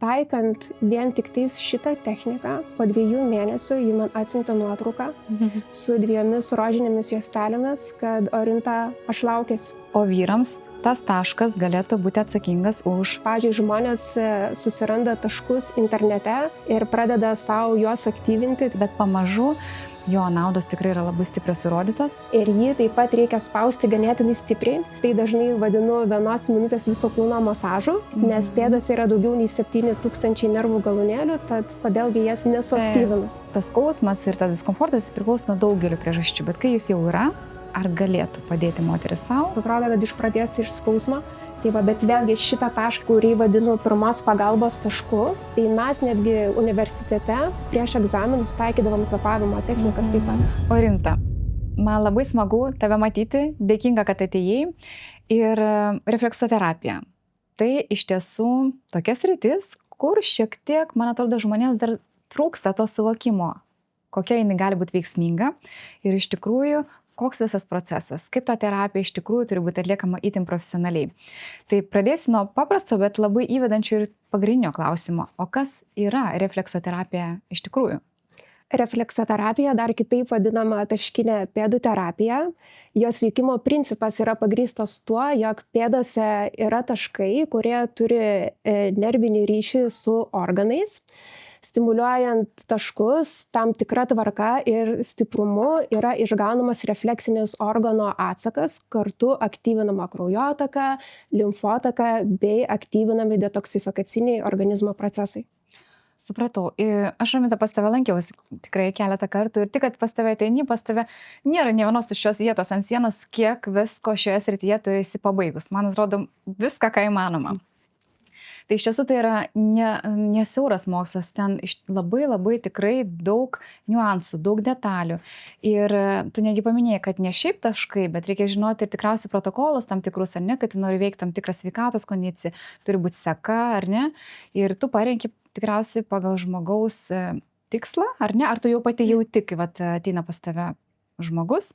taikant vien tik tais šitą techniką, po 2 mėnesių ji man atsiuntė nuotrauką su 2 rožinėmis juostelėmis, kad Orinta, aš laukėsi. O vyrams tas taškas galėtų būti atsakingas už... Pavyzdžiui, žmonės susiranda taškus internete ir pradeda savo juos aktyvinti. Bet pamažu jo naudos tikrai yra labai stiprios įrodytos. Ir jį taip pat reikia spausti ganėtinai stipriai. Tai dažnai vadinu 1 minutės viso kūno masažu, nes pėdose yra daugiau nei 7000 nervų galūnėlių, tad kodėlgi jas nesuaktyvinus. Tas skausmas ir tas diskomfortas priklauso nuo daugelio priežasčių, bet kai jis jau yra, ar galėtų padėti moteris savo? Atrodo, kad pradės iš skausmo. Tai va, bet vėlgi šitą tašką, kurį vadinu pirmos pagalbos tašku, tai mes netgi universitete prieš egzaminus taikydavom kvėpavimo technikas taip pat. Orinta, man labai smagu tave matyti, dėkinga, kad atėjai. Ir refleksoterapija. Tai iš tiesų tokia sritis, kur šiek tiek, man atrodo, žmonėms dar trūksta to suvokimo, kokia jinai gali būti veiksminga. Ir iš tikrųjų, koks visas procesas, kaip ta terapija iš tikrųjų turi būti atliekama itin profesionaliai. Tai pradėsiu nuo paprasto, bet labai įvedančio ir pagrindinio klausimo. O kas yra refleksoterapija iš tikrųjų? Refleksoterapija, dar kitaip vadinama taškinė pėdų terapija. Jos veikimo principas yra pagrįstas tuo, jog pėdose yra taškai, kurie turi nervinį ryšį su organais. Stimuliuojant taškus, tam tikra tvarka ir stiprumu yra išgaunamas refleksinis organo atsakas, kartu aktyvinama kraujotaka, limfotaka bei aktyvinami detoksifikaciniai organizmo procesai. Supratau. Aš, Raminta, pas tave lankiausi tikrai keletą kartų ir tik, kad pas tave ateini, pas tave nėra nė vienos tuščios vietos ant sienos, kiek visko šioje srityje turi esi pabaigus. Man atrodo, viską, ką įmanoma. Tai iš tiesų tai yra ne siauras mokslas, ten labai tikrai daug niuansų, daug detalių. Ir tu negi paminėjai, kad ne šiaip taškai, bet reikia žinoti ir tikriausiai protokolus tam tikrus, ar ne, kad tu nori veikti tam tikrą sveikatos kondiciją, turi būti seka, ar ne. Ir tu parenki tikriausiai pagal žmogaus tikslą, ar ne, ar tu jau pati jauti, kai ateina pas tave žmogus,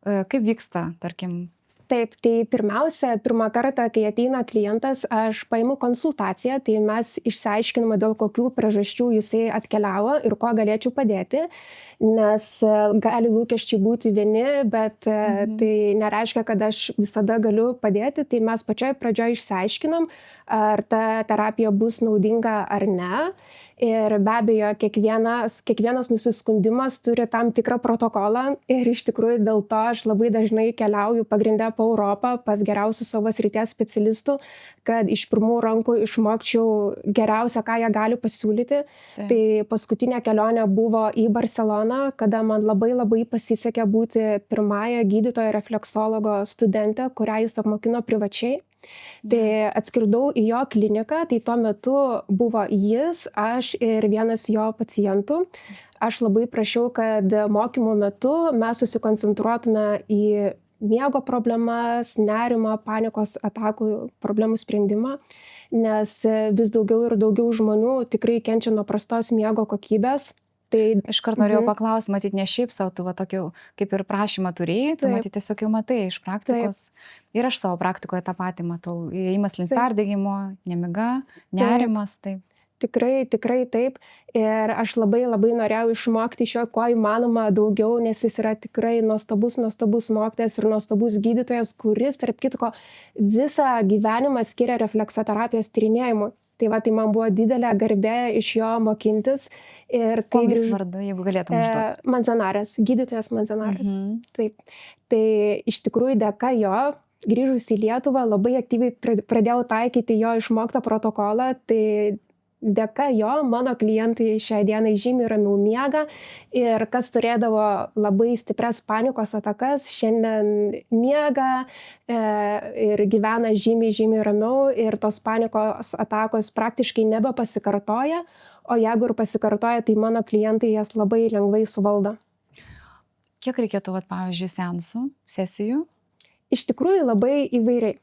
kaip vyksta, tarkim. Taip, tai pirmiausia, pirmą kartą, kai ateina klientas, aš paimu konsultaciją, tai mes išsiaiškiname, dėl kokių priežasčių jisai atkeliavo ir ko galėčiau padėti, nes gali lūkesčiai būti vieni, bet tai nereiškia, kad aš visada galiu padėti, tai mes pačioj pradžioj išsiaiškinam, ar ta terapija bus naudinga ar ne. Ir be abejo, kiekvienas nusiskundimas turi tam tikrą protokolą ir iš tikrųjų dėl to aš labai dažnai keliauju pagrindę po Europą pas geriausius savo srities specialistų, kad iš pirmų rankų išmokčiau geriausia, ką jie gali pasiūlyti. Tai. Tai paskutinė kelionė buvo į Barceloną, kada man labai pasisekė būti pirmąją gydytojo refleksologo studentę, kurią jis apmokino privačiai. Tai atskridau į jo kliniką, tai tuo metu buvo jis, aš ir vienas jo pacientų. Aš labai prašiau, kad mokymų metu mes susikoncentruotume į miego problemas, nerimą, panikos atakų problemų sprendimą, nes vis daugiau ir daugiau žmonių tikrai kenčia nuo prastos miego kokybės. Tai iškart norėjau paklausti, matyti ne šiaip savo, tu tokių kaip ir prašymą turėjai, tu matyti tiesiog jau matai iš praktikos. Taip. Ir aš savo praktikoje tą patį matau. Įėjimas link perdegimo, nemiga, nerimas. Taip. Tikrai taip. Ir aš labai norėjau išmokti iš jo kuo įmanoma daugiau, nes jis yra tikrai nuostabus mokytojas ir nuostabus gydytojas, kuris, tarp kitko, visą gyvenimą skiria refleksoterapijos tyrinėjimui. Tai man buvo didelė garbė iš jo mokintis. Ir kai vardu, jeigu galėtum užduoti? Manzanares, gydytojas Manzanares. Taip. Tai iš tikrųjų dėka jo, grįžus į Lietuvą, labai aktyviai pradėjau taikyti jo išmoktą protokolą. Tai dėka jo mano klientai šiai dienai žymiai ramiau miega ir kas turėdavo labai stiprias panikos atakas, šiandien miega ir gyvena žymiai ramiau ir tos panikos atakos praktiškai nebepasikartoja, o jeigu ir pasikartoja, tai mano klientai jas labai lengvai suvaldo. Kiek reikėtų, pavyzdžiui, seansų, sesijų? Iš tikrųjų labai įvairiai.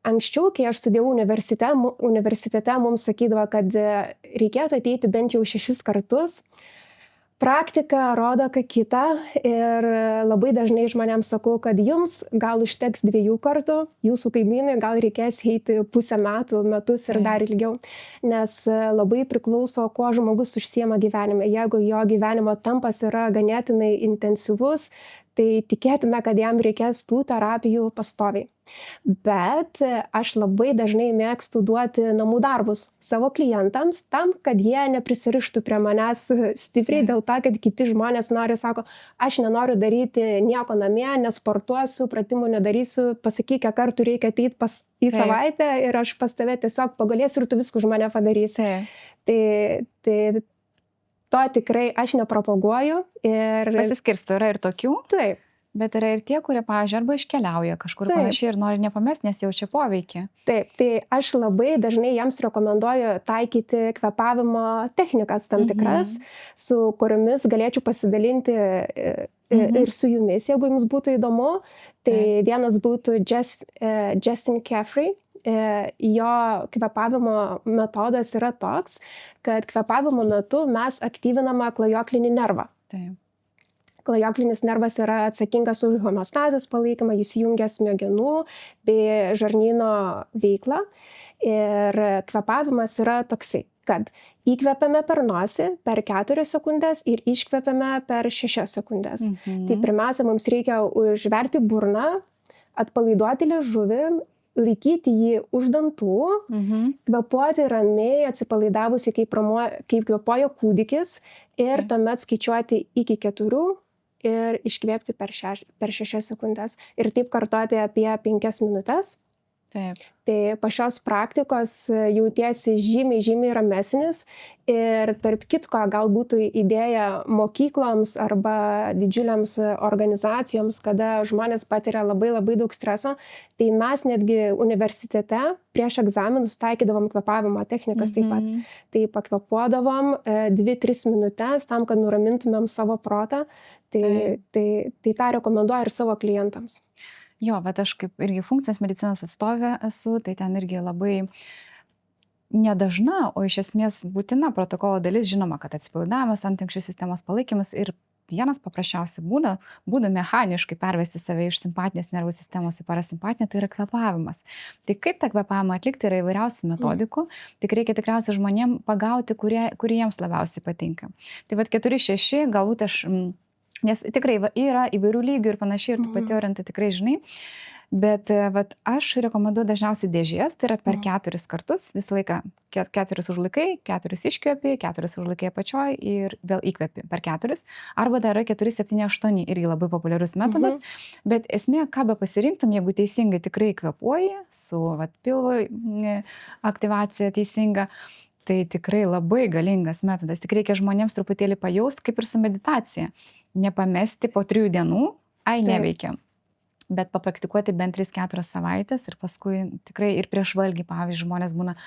Anksčiau, kai aš studijavau universitete mums sakydavo, kad reikėtų ateiti bent jau 6 kartus. Praktika rodo ką kitą ir labai dažnai žmonėms sakau, kad jums gal užteks 2 kartų, jūsų kaimynui gal reikės eiti pusę metų, metus ir dar ilgiau, nes labai priklauso, kuo žmogus užsiema gyvenime. Jeigu jo gyvenimo tempas yra ganėtinai intensyvus, tai tikėtina, kad jam reikės tų terapijų pastoviai. Bet aš labai dažnai mėgstu duoti namų darbus savo klientams tam, kad jie neprisirištų prie manęs stipriai dėl to, kad kiti žmonės sako, aš nenoriu daryti nieko namie, nesportuosiu, pratimų nedarysiu, pasakyk, kiek kartų reikia ateiti į savaitę ir aš pas tave tiesiog pagulėsiu ir tu viską už mane padarysi. Tai to tikrai aš nepropaguoju. Pasiskirsto, yra ir tokių? Taip. Bet yra ir tie, kurie, pavyzdžiui, arba iškeliauja kažkur panašiai ir nori nepamest, nes jaučia poveikį. Taip, tai aš labai dažnai jiems rekomenduoju taikyti kvėpavimo technikas tam tikras, su kuriomis galėčiau pasidalinti ir su jumis, jeigu jums būtų įdomu. Tai vienas būtų Justin Caffrey. Jo kvėpavimo metodas yra toks, kad kvėpavimo metu mes aktyviname klajoklinį nervą. Taip. Klajoklinis nervas yra atsakingas už homeostazės palaikymą, jis jungia smegenų bei žarnyno veiklą. Ir kvėpavimas yra toksai, kad įkvepiame per nosį per 4 sekundės ir iškvepiame per 6 sekundės. Tai pirmiausia, mums reikia užverti burną, atpalaiduoti liežuvį, laikyti jį už dantų, kvėpuoti ramiai, atsipalaidavusi, kaip kvėpuoja kūdikis, ir tuomet skaičiuoti iki 4 ir iškvėpti per 6 sekundės. Ir taip kartoti apie 5 minutes. Taip. Tai po šios praktikos jautiesi žymiai ramesnis ir tarp kitko gal būtų idėja mokykloms arba didžiuliams organizacijoms, kada žmonės patiria labai daug streso, tai mes netgi universitete prieš egzaminus taikydavom kvėpavimo technikas taip pat. Tai pakvėpuodavom 2-3 minutes tam, kad nuramintumėm savo protą. Tai tą rekomenduoju ir savo klientams. Jo, bet aš kaip irgi funkcinės medicinos atstovė esu, tai ten irgi labai nedažna, o iš esmės būtina protokolo dalis, žinoma, kad atsipalaidavimas, antinksčių sistemos palaikymas ir vienas paprasčiausiai būdų mechaniškai pervesti save iš simpatinės nervų sistemos į parasimpatinę, tai yra kvėpavimas. Tai kaip tą kvėpavimą atlikti yra įvairiausių metodikų, tik reikia tikriausiai žmonėm pagauti, kurie jiems labiausiai patinka. Tai vat 4-6, galbūt aš... Nes tikrai yra įvairių lygių ir panašiai, ir tu pati orientą tikrai žinai, bet aš rekomenduoju dažniausiai dėžės, tai yra per 4 kartus, visą laiką 4 užlaikai, 4 iškvėpi, 4 užlaikai apačioj ir vėl įkvėpi per 4, arba dar yra 4-7-8, irgi labai populiarus metodas, bet esmė, ką be pasirinktum, jeigu teisingai tikrai kvėpuoji, su pilvo aktyvacija teisinga, tai tikrai labai galingas metodas, tik reikia žmonėms truputėlį pajaust, kaip ir su meditacija. Nepamesti po 3 dienų, neveikia. Bet papraktikuoti bent 3-4 savaitės ir paskui tikrai ir prieš valgį, pavyzdžiui, žmonės būna,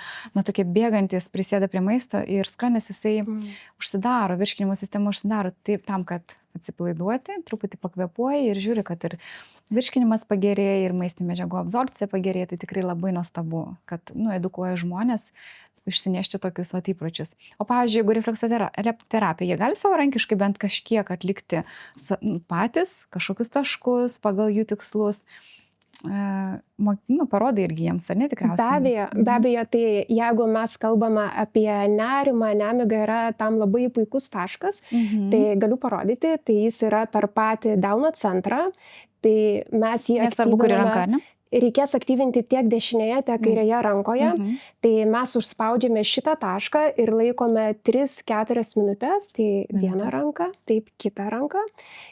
tokie bėgantis, prisėda prie maisto ir skrandis jisai užsidaro, virškinimo sistema užsidaro taip tam, kad atsipalaiduoti, truputį pakvėpuoji ir žiūri, kad ir virškinimas pagerėja ir maistinių medžiagų absorbcija pagerėja, tai tikrai labai nuostabu, kad edukuoja žmonės išsinešti tokius įpročius. O pavyzdžiui, jeigu refleksoterapija, jie gali savarankiškai bent kažkiek atlikti patys, kažkokius taškus pagal jų tikslus, parodai irgi jiems, ar ne tikriausiai? Be abejo, tai jeigu mes kalbame apie nerimą, nemigą yra tam labai puikus taškas, tai galiu parodyti, tai jis yra per patį delno centrą, tai mes jį nesvarbu, kur ranka, ne? Reikės aktyvinti tiek dešinėje, tiek kairėje rankoje. Tai mes užspaudžiame šitą tašką ir laikome 3-4 minutės, tai vieną ranką, taip kitą ranką.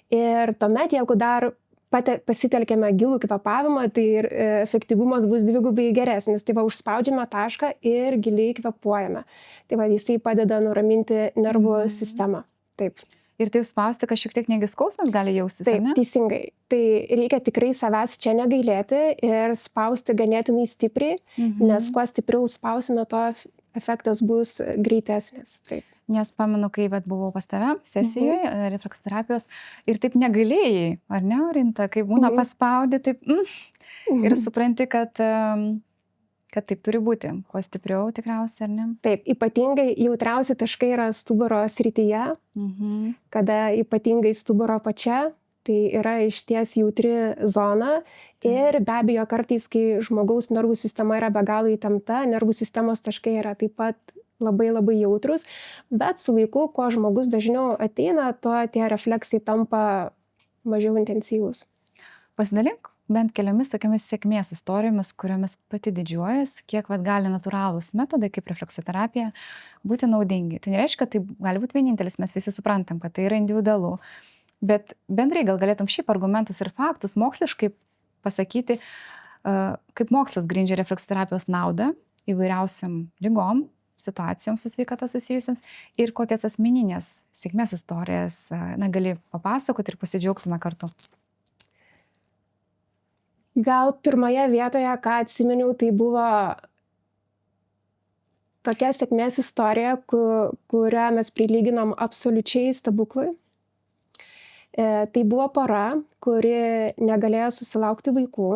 Ir tuomet, jeigu dar pasitelkėme gilų kvėpavimą, tai ir efektyvumas bus 2 geresnis. Tai užspaudžiame tašką ir giliai kvėpuojame. Tai jisai padeda nuraminti nervų sistemą. Taip. Ir taip spausti, kad šiek tiek negi skausmas gali jaustis, ar ne? Taip, teisingai. Tai reikia tikrai savęs čia negailėti ir spausti ganėtinai stipriai, nes kuo stipriau spausime, to efektas bus greitesnis. Taip. Nes pamenu, kai buvau pas tave sesijoje refleksoterapijos ir taip negailėjai, ar ne, Orinta, kai būna paspaudi, taip ir supranti, kad kad taip turi būti. Kuo stipriau tikriausiai, ar ne? Taip, ypatingai jautriausi taškai yra stuburo srityje, kada ypatingai stuburo pačia, tai yra išties jautri zona ir be abejo kartais, kai žmogaus nervų sistema yra be galo įtempta, nervų sistemos taškai yra taip pat labai labai jautrus, bet su laiku, kuo žmogus dažniau ateina, tuo tie refleksai tampa mažiau intensyvūs. Pasidalink bent keliomis tokiamis sėkmės istorijomis, kuriomis pati didžiuojas, kiek gali natūralūs metodai kaip refleksoterapija būti naudingi. Tai nereiškia, kad tai gali būti vienintelis, mes visi suprantam, kad tai yra individualu. Bet bendrai gal galėtum šiaip argumentus ir faktus moksliškai pasakyti, kaip mokslas grindžia refleksoterapijos naudą įvairiausiam lygom, situacijoms su sveikata susijusiams ir kokias asmeninės sėkmės istorijas gali papasakoti ir pasidžiaugtume kartu. Gal pirmoje vietoje, ką atsiminiau, tai buvo tokia sėkmės istorija, kurią mes prilyginom absoliučiai stebuklui. Tai buvo pora, kuri negalėjo susilaukti vaikų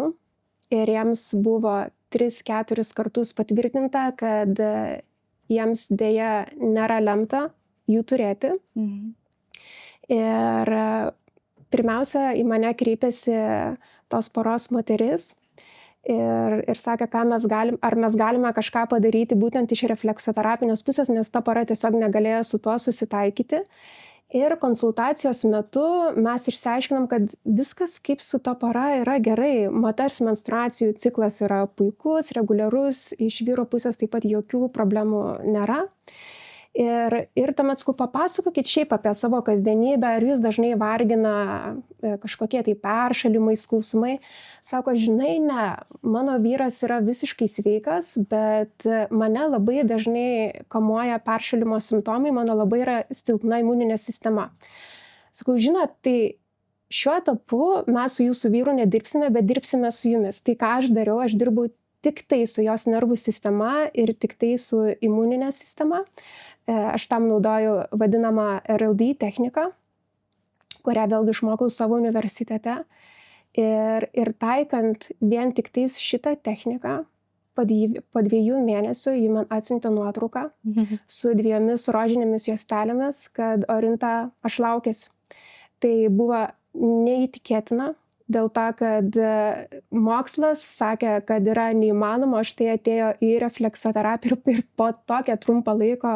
ir jiems buvo 3-4 kartus patvirtinta, kad jiems dėja nėra lemta jų turėti. Ir pirmiausia, į mane kreipėsi tos poros moteris ir sakė, ar mes galime kažką padaryti būtent iš refleksoterapinės pusės, nes ta pora tiesiog negalėjo su tuo susitaikyti. Ir konsultacijos metu mes išsiaiškinom, kad viskas kaip su ta pora yra gerai. Moters menstruacijų ciklas yra puikus, reguliarus, iš vyro pusės taip pat jokių problemų nėra. Ir tuomet sakau, papasakokit šiaip apie savo kasdienybę, ar jūs dažnai vargina kažkokie tai peršalimai, skausmai. Sako, žinai, ne, mano vyras yra visiškai sveikas, bet mane labai dažnai kamuoja peršalimo simptomai, mano labai yra silpna imuninė sistema. Sakau, žinot, tai šiuo etapu mes su jūsų vyru nedirbsime, bet dirbsime su jumis. Tai ką aš dariau, aš dirbau tik tai su jos nervų sistema ir tik tai su imuninė sistema. Aš tam naudoju vadinamą RLD techniką, kurią vėlgi išmokau savo universitete. Ir taikant vien tik tais šitą techniką, po 2 mėnesių ji man atsiuntė nuotrauką su 2 rožinėmis juostelėmis, kad Orinta, aš laukėsi. Tai buvo neįtikėtina. Dėl to, kad mokslas sakė, kad yra neįmanoma, štai atėjo į refleksoterapiją ir po tokią trumpą laiko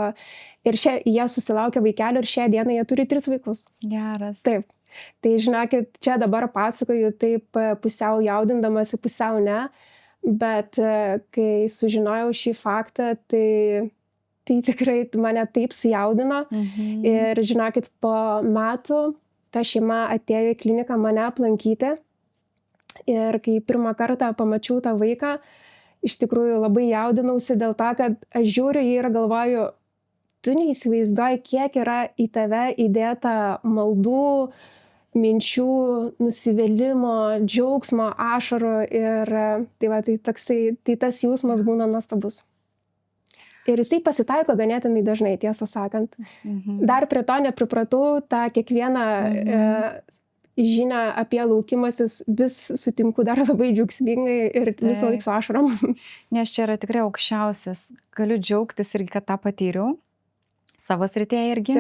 ir jie susilaukė vaikelio ir šią dieną jie turi 3 vaikus. Geras. Taip. Tai žinokit, čia dabar pasakoju taip pusiau jaudindamasi, pusiau ne, bet kai sužinojau šį faktą, tai tikrai mane taip sujaudino. Ir žinokit, po metų ta šeima atėjo į kliniką mane aplankyti ir kai pirmą kartą pamačiau tą vaiką, iš tikrųjų labai jaudinausi dėl to, kad aš žiūriu jį ir galvoju, tu neįsivaizduoji, kiek yra į tave įdėta maldų, minčių, nusivylimo, džiaugsmo, ašarų ir tai tas jausmas būna nuostabus. Ir jisai pasitaiko ganėtinai dažnai, tiesą sakant. Dar prie to nepripratau, tą kiekvieną žinią apie laukimasis vis sutinku dar labai džiaugsmingai ir visą laiką su ašarom. Nes čia yra tikrai aukščiausias. Galiu džiaugtis irgi, kad tą patyriau savo srityje irgi,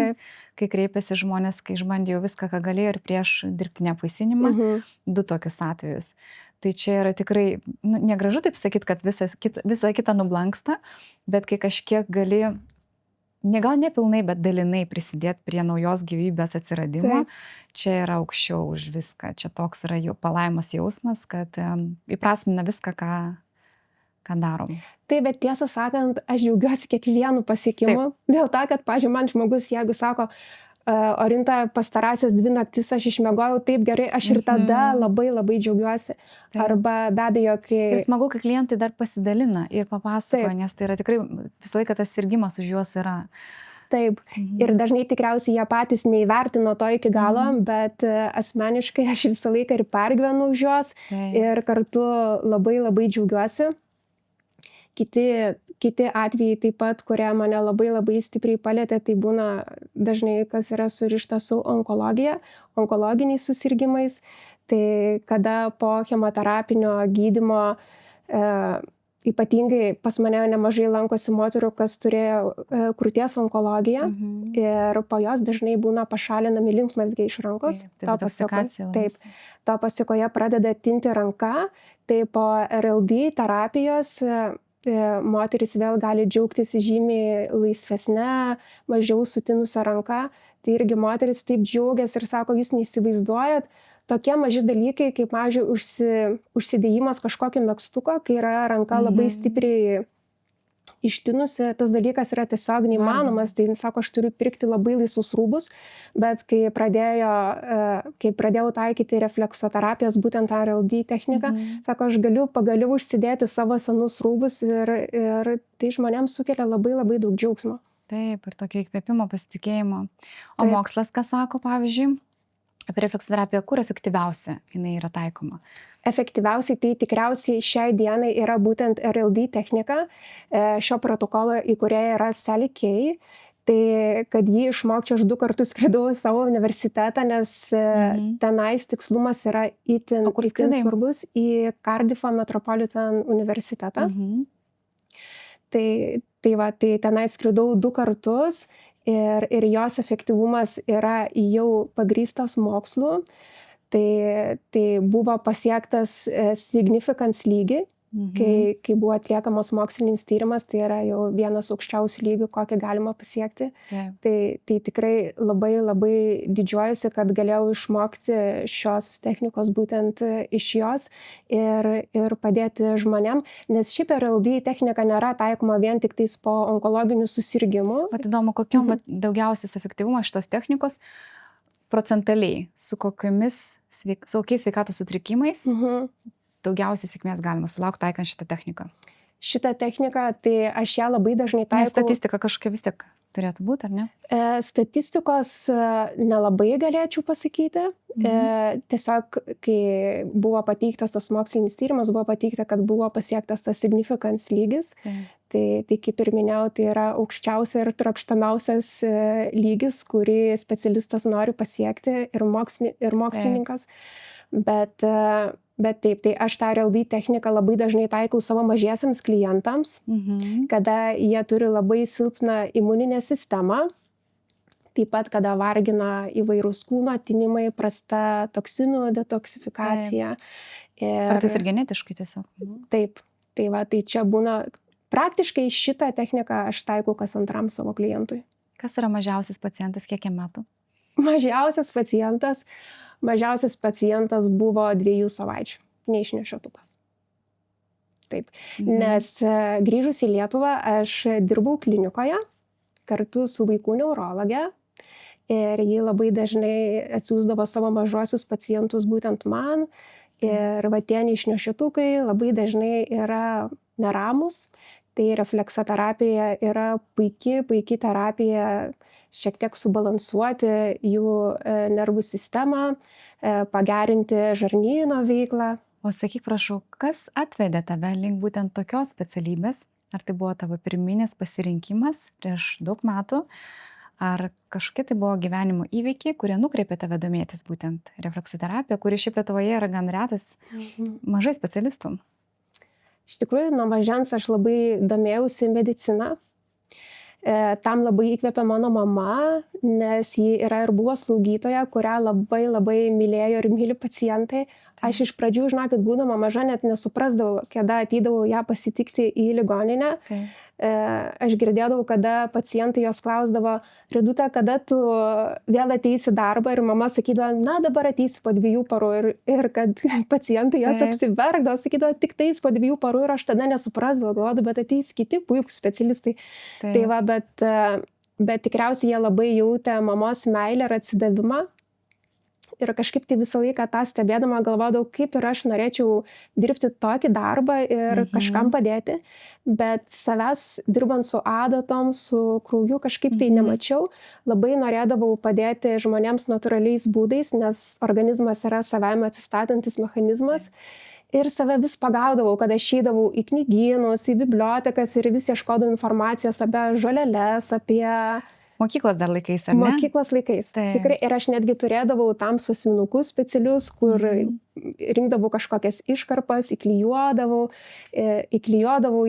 kai kreipėsi žmonės, kai išbandėjau viską, ką galėjau ir prieš dirbtinę apvaisinimą, 2 tokius atvejus. Tai čia yra tikrai, negražu taip sakyti, kad visa kita nublanksta, bet kai kažkiek gali, gal nepilnai, bet dalinai prisidėti prie naujos gyvybės atsiradimo, čia yra aukščiau už viską. Čia toks yra palaimos jausmas, kad įprasmina viską, ką darom. Taip, bet tiesą sakant, aš džiaugiuosi kiekvienu pasiekimu. Dėl to, kad, pavyzdžiui, man žmogus, jeigu sako, Orinta, pastarąsias 2 naktis aš išmiegojau taip gerai, aš ir tada labai labai džiaugiuosi. Arba be abejo, kai... Ir smagu, kai klientai dar pasidalina ir papasakoja, nes tai yra tikrai visą laiką tas sirgimas už juos yra. Taip. Ir dažnai tikriausiai jie patys neįvertino to iki galo, bet asmeniškai aš visą laiką ir pergyvenu už juos ir kartu labai labai džiaugiuosi. Kiti atvejai taip pat, kurie mane labai labai stipriai palėtė, tai būna dažnai, kas yra surišta su onkologija, onkologiniais susirgimais. Tai kada po chemoterapinio gydymo ypatingai pas mane nemažai lankosi moterų, kas turėjo krūties onkologiją ir po jos dažnai būna pašalinami limfmazgiai iš rankos. Tai detoksikacija. Taip, to pasikoje pradeda tinti ranka, tai po RLD terapijos moteris vėl gali džiaugtis žymiai laisvesnė, mažiau sutinusią ranką. Tai irgi moteris taip džiaugiasi ir sako, jūs neįsivaizduojat, tokie maži dalykai, kaip, pavyzdžiui, užsidėjimas kažkokio megztuko, kai yra ranka labai stipriai ištinusi, tas dalykas yra tiesiog neįmanomas. Tai sako, aš turiu pirkti labai laisvus rūbus, bet kai pradėjau taikyti refleksoterapijos, būtent RLD techniką, sako, aš galiu pagaliau užsidėti savo senus rūbus ir tai žmonėms sukelia labai labai daug džiaugsmo. Taip, ir tokio įkvėpimo, pasitikėjimo. O mokslas, ką sako, pavyzdžiui, apie refleksoterapiją, kur efektyviausia jinai yra taikoma? Efektyviausiai tai tikriausiai šiai dienai yra būtent RLD technika. Šio protokolo įkūrėja yra Sally Kay. Tai kad jį išmokčiau, aš 2 kartus skridau į savo universitetą, nes tenais tikslumas yra itin svarbus, į Cardiffo Metropolitan universitetą. Tai tenais skridau 2 kartus. Ir jos efektyvumas yra jau pagrįstas mokslu, tai buvo pasiektas significance lygį, kai buvo atliekamas mokslinis tyrimas, tai yra jau vienas aukščiausių lygių, kokį galima pasiekti. Tai tikrai labai labai didžiuojuosi, kad galėjau išmokti šios technikos būtent iš jos ir padėti žmonėm, nes šiaip RLD technika nėra taikoma vien tik tais po onkologinių susirgymų. Pat įdomu, kokiom daugiausias efektyvumas šitos technikos procentaliai, su kokiais sveikatos sutrikimais daugiausiai sėkmės galima sulaukti taikant šitą techniką? Šitą techniką, tai aš ją labai dažnai taikau. Nes statistika kažkokia vis tiek turėtų būti, ar ne? Statistikos nelabai galėčiau pasakyti. Tiesiog, kai buvo pateiktas tas mokslinis tyrimas, buvo pateikta, kad buvo pasiektas tas significance lygis. Tai kaip ir minėjau, tai yra aukščiausia ir trokštamiausias lygis, kurį specialistas nori pasiekti ir mokslininkas. Bet taip, tai aš tą RLD techniką labai dažnai taikau savo mažiesiams klientams, kada jie turi labai silpną imuninę sistemą, taip pat kada vargina įvairūs kūno tinimai, prasta toksinų detoksifikacija. Kartais ir genetiškai tiesiog. Taip, tai čia būna, praktiškai šitą techniką aš taikau kas 2 savo klientui. Kas yra mažiausias pacientas, kiek metų? Mažiausias pacientas buvo 2 savaičių, neišnešiotukas. Taip, nes grįžus į Lietuvą aš dirbau klinikoje kartu su vaikų neurologe ir ji labai dažnai atsiųsdavo savo mažuosius pacientus būtent man. Ir tie neišnešiotukai labai dažnai yra neramus. Tai refleksoterapija yra puikiai terapija, šiek tiek subalansuoti jų nervų sistemą, pagerinti žarnyno veiklą. O sakyk, prašau, kas atvedė tave link būtent tokios specialybės? Ar tai buvo tavo pirminis pasirinkimas prieš daug metų? Ar kažkokie tai buvo gyvenimo įvykiai, kurie nukreipė tave domėtis būtent refleksoterapija, kuri šiaip Lietuvoje yra gan retas, mažai specialistų? Iš tikrųjų, nuo mažens aš labai domėjausi mediciną. Tam labai įkvėpė mano mama, nes ji yra ir buvo slaugytoja, kurią labai mylėjo ir myli pacientai. Aš iš pradžių, žinokit, būdama maža, net nesuprasdavau, kada ateidavau ją pasitikti į ligoninę. Aš girdėdavau, kada pacientai jos klausdavo, Ridute, kada tu vėl ateisi į darbą, ir mama sakydavo, na dabar ateisiu po 2 parų, ir kad pacientai jos apsiverkdavo, sakydavo tik tais po 2 parų, ir aš tada nesuprasdavau, galvodavau, bet ateis kiti puikūs specialistai. Tai va, bet tikriausiai jie labai jautė mamos meilę ir atsidavimą. Ir kažkaip tai visą laiką tą stebėdama galvodavau, kaip ir aš norėčiau dirbti tokį darbą ir kažkam padėti, bet savęs dirbant su adatom, su krauju kažkaip tai nemačiau. Labai norėdavau padėti žmonėms natūraliais būdais, nes organizmas yra savaime atsistatantis mechanizmas. Ir save vis pagaudavau, kad aš eidavau į knygynus, į bibliotekas ir vis ieškodavau informacijos apie žoleles, apie... Mokyklos dar laikais, ar ne? Mokyklos laikais. Tikrai, ir aš netgi turėdavau tam sąsiuvinukus specialius, kur rinkdavau kažkokias iškarpas, įklijuodavau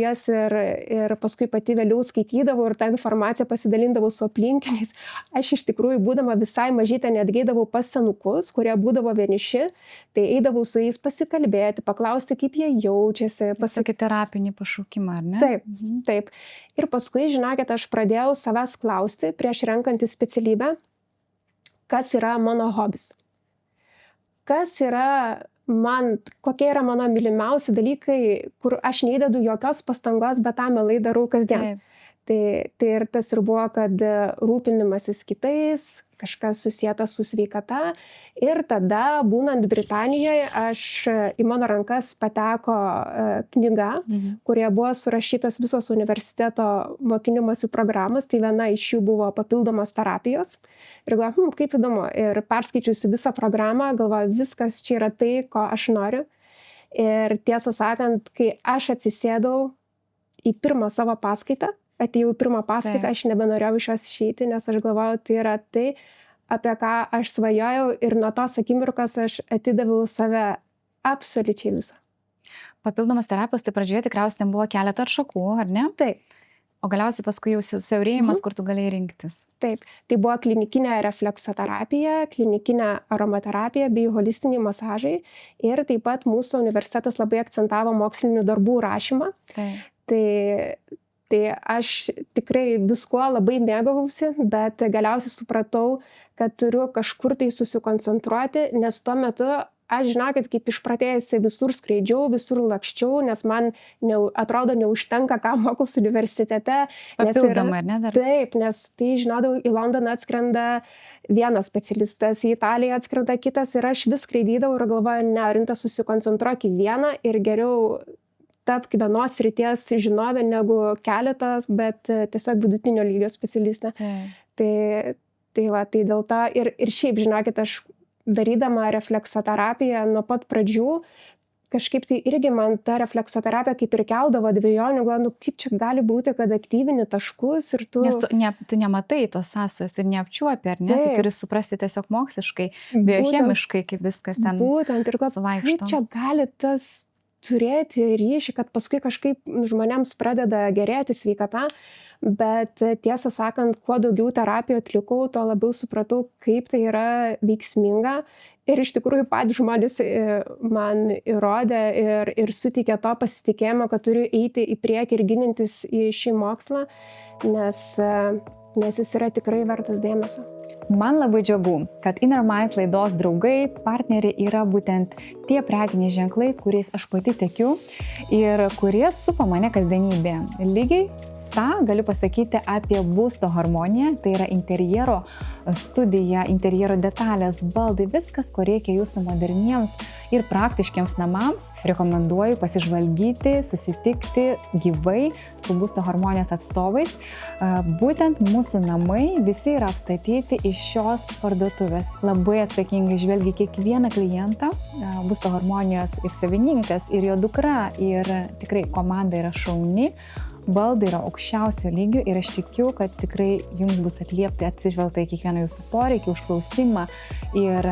jas ir paskui pati vėliau skaitydavau ir tą informaciją pasidalindavau su aplinkiniais. Aš iš tikrųjų, būdama visai mažytė, netgi eidavau pas senukus, kurie būdavo vieniši, tai eidavau su jais pasikalbėti, paklausti, kaip jie jaučiasi. Tokį terapinį pašaukimą, ar ne? Taip, taip. Ir paskui, žinokit, aš pradėjau savęs klausti prieš renkantį specialybę, kas yra mano hobis. Kokie yra mano mylimiausi dalykai, kur aš neįdedu jokios pastangos, bet tą mielai darau kasdien. Tai ir tas ir buvo, kad rūpinimasis kitais, kažkas susijęta su sveikata. Ir tada, būnant Britanijoje, į mano rankas pateko knyga, kurie buvo surašytos visos universiteto mokinimosi programos. Tai viena iš jų buvo papildomos terapijos. Ir galvoju, kaip įdomu. Ir perskaičiusi visą programą, galvoju, viskas čia yra tai, ko aš noriu. Ir tiesą sakant, kai aš atsisėdau į pirmą savo paskaitą, atėjau į pirmą paskaitą, aš nebenorėjau iš jos išeiti, nes aš galvojau, tai yra tai, apie ką aš svajojau, ir nuo tos akimirkos aš atidaviau save absoliučiai visą. Papildomas terapijos, tai pradžioje tikriausiai ten buvo keletą atšakų, ar ne? Taip. O galiausiai paskui jau siaurėjimas, kur tu galėjai rinktis. Taip, tai buvo klinikinė refleksoterapija, klinikinė aromaterapija bei holistiniai masažai. Ir taip pat mūsų universitetas labai akcentavo mokslinių darbų rašymą. Taip. Tai aš tikrai viskuo labai mėgavausi, bet galiausiai supratau, kad turiu kažkur tai susikoncentruoti, nes tuo metu aš, žinokit, kaip išpratėjusi visur skraidžiau, visur lakščiau, nes man atrodo neužtenka, ką mokaus universitete. Papildomai, ar ne dar? Taip, nes tai žinodavau, į Londoną atskrenda vienas specialistas, į Italiją atskrenda kitas ir aš vis skraidydavau ir galvoju, ne, rimta, susikoncentruok į vieną ir geriau tapk vienos srities žinovė negu keletas, bet tiesiog vidutinio lygio specialistė. Tai dėl to ir šiaip, žinokit, aš darydama refleksoterapiją nuo pat pradžių, kažkaip tai irgi man ta refleksoterapija kaip ir keldavo dvejonių, galvoju, kaip čia gali būti, kad aktyvini taškus ir tu... Nes tu nematai tos sąsajos ir neapčiuopi, ar ne? Tu turi suprasti tiesiog moksliškai, biochemiškai, kaip viskas ten suvaikšto. Kaip čia gali tas turėti ryšį, kad paskui kažkaip žmonėms pradeda gerėti sveikata, bet tiesą sakant, kuo daugiau terapijų atlikau, tuo labiau supratau, kaip tai yra veiksminga ir iš tikrųjų patys žmonės man įrodė ir suteikė to pasitikėjimo, kad turiu eiti į priekį ir gilintis į šį mokslą, nes jis yra tikrai vertas dėmesio. Man labai džiugu, kad Inner Minds laidos draugai, partneriai yra būtent tie prekiniai ženklai, kuriais aš pati tikiu ir kurie supa mane kasdienybėje. Lygiai tą galiu pasakyti apie būsto harmoniją, tai yra interjero studija, interjero detalės, baldai, viskas, ko reikia jūsų moderniems ir praktiškiams namams. Rekomenduoju pasižvalgyti, susitikti gyvai su būsto harmonijos atstovais. Būtent mūsų namai visi yra apstatyti iš šios parduotuvės. Labai atsakingai žvelgia kiekvieną klientą, būsto harmonijos ir savininkas, ir jo dukra, ir tikrai komanda yra šauni. Baldai yra aukščiausio lygio ir aš tikiu, kad tikrai jums bus atliepti atsižvelgta į kiekvieną jūsų poreikį, užklausimą ir,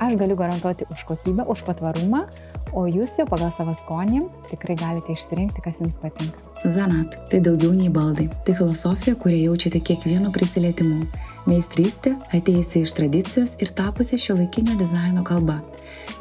aš galiu garantuoti už kokybę, už patvarumą, o jūs jau pagal savo skonį tikrai galite išsirinkti, kas jums patinka. Zanat – tai daugiau nei baldai. Tai filosofija, kurią jaučiate kiekvienu prisilietimu. Meistrystė atėjusi iš tradicijos ir tapusi šiuolaikinio dizaino kalba.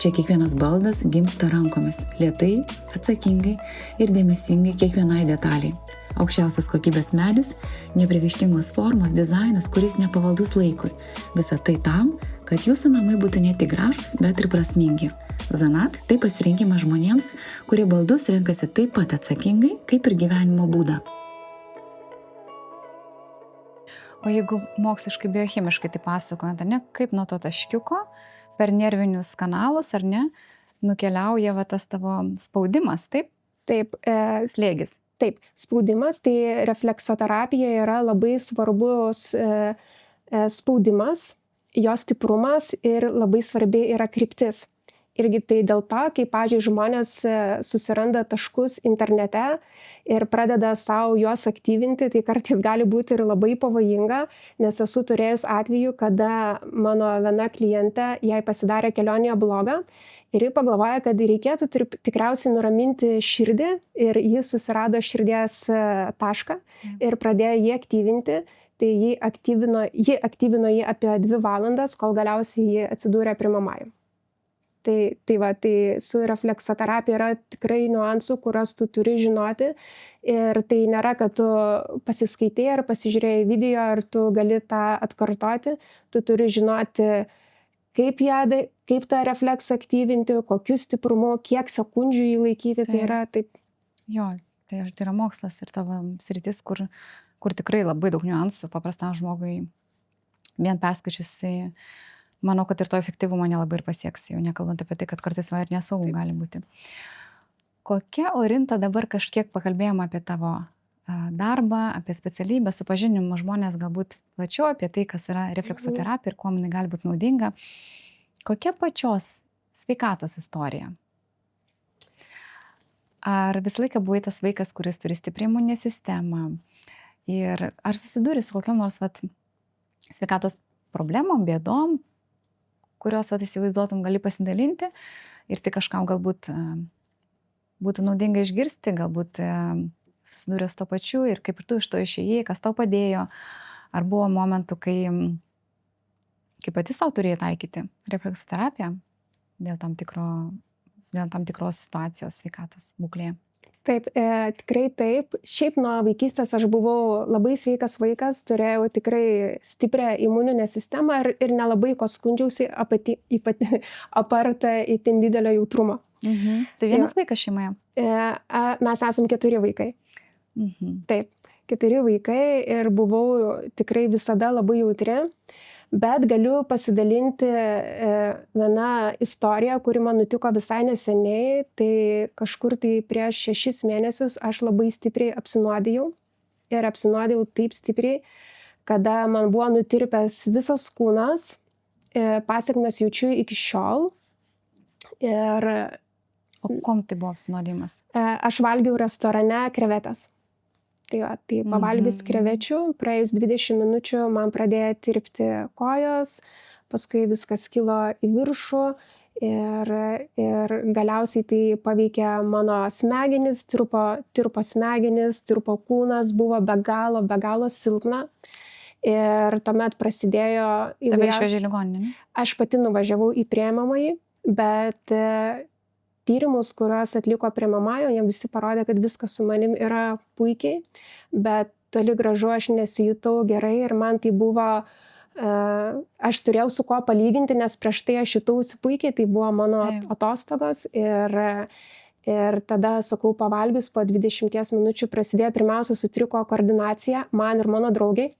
Čia kiekvienas baldas gimsta rankomis, lėtai, atsakingai ir dėmesingai kiekvienai detaliai. Aukščiausios kokybės medis, nepriekaištingos formos dizainas, kuris nepavaldus laikui. Visa tai tam, kad jūsų namai būtų ne tik gražūs, bet ir prasmingi. Zanat – tai pasirinkimas žmonėms, kurie baldus renkasi taip pat atsakingai, kaip ir gyvenimo būdą. O jeigu moksliškai, biochemiškai tai pasakojant, ar ne, kaip nuo to taškiuko per nervinius kanalus, ar ne, nukeliauja tas tavo spaudimas, taip? Taip. Slėgis. Taip, spaudimas, tai refleksoterapija yra labai svarbus spaudimas, jo stiprumas ir labai svarbi yra kryptis. irgi tai dėl to, kai, pavyzdžiui, žmonės susiranda taškus internete ir pradeda savo juos aktyvinti, tai kartais gali būti ir labai pavojinga, nes esu turėjus atveju, kada mano viena klientė, jai pasidarė kelionėje blogą ir ji pagalvoja, kad reikėtų tikriausiai nuraminti širdį ir ji susirado širdies tašką ir pradėjo jį aktyvinti. Tai ji aktyvino jį apie 2 valandas, kol galiausiai jį atsidūrė priimamajam. Tai su refleksoterapija yra tikrai niuansų, kuriuos tu turi žinoti. Ir tai nėra, kad tu pasiskaitai ar pasižiūrėjai video, ar tu gali tą atkartoti. Tu turi žinoti, kaip tą refleksą aktyvinti, kokiu stiprumu, kiek sekundžių jį laikyti. Tai yra taip. Jo, tai yra mokslas ir tavo sritis, kur tikrai labai daug niuansų paprastam žmogui vien perskaičiusi. Manau, kad ir to efektyvumo nelabai ir pasieks, jau nekalbant apie tai, kad kartais ir nesaugu gali būti. Kokia, Orinta, dabar kažkiek pakalbėjom apie tavo darbą, apie specialybę, supažinimu žmonės galbūt plačiau apie tai, kas yra refleksoterapija ir kuo jinai gali būti naudinga. Kokia pačios sveikatos istorija? Ar visą laiką buvai tas vaikas, kuris turi stiprią imuninę sistemą? Ir ar susidūri su kokiam nors sveikatos problemom, bėdom, kurios įsivaizduotum gali pasidalinti ir tai kažkam galbūt būtų naudinga išgirsti, galbūt susidūrė su to pačiu ir kaip ir tu iš to išėjai, kas tau padėjo, ar buvo momentų, kai pati savo turėjai taikyti refleksoterapiją dėl tam tikros situacijos sveikatos būklėje. Taip, tikrai taip. Šiaip nuo vaikystės aš buvau labai sveikas vaikas, turėjau tikrai stiprią imuninę sistemą ir nelabai ko skundžiausi apart itin didelio jautrumo. Tai vienas vaikas šeimoje? Mes esam 4 vaikai. Taip, 4 vaikai ir buvau tikrai visada labai jautri. Bet galiu pasidalinti vieną istoriją, kuri man nutiko visai neseniai. Tai kažkur tai prieš 6 mėnesius aš labai stipriai apsinuodijau. Ir apsinuodijau taip stipriai, kada man buvo nutirpęs visas kūnas. Pasekmes jaučiu iki šiol. O kom tai buvo apsinuodijimas? Aš valgiau restorane krevetes. Tai pavalgius krevečių, praėjus 20 minučių man pradėjo tirpti kojos, paskui viskas kilo į viršų ir galiausiai tai paveikė mano smegenis, tirpo smegenis, tirpo kūnas, buvo be galo silpna. Ir tuomet prasidėjo Tave išvežė į ligoninę? Aš pati nuvažiavau į priėmamąjį, bet tyrimus, kuriuos atliko priėmamąjį, jie visi parodė, kad viskas su manim yra puikiai, bet toli gražu aš nesijutau gerai ir man tai buvo, aš turėjau su kuo palyginti, nes prieš tai aš jutausi puikiai, tai buvo mano atostogos ir tada, sakau, pavalgius po 20 minučių prasidėjo, pirmiausia, sutriko koordinacija man ir mano draugiai.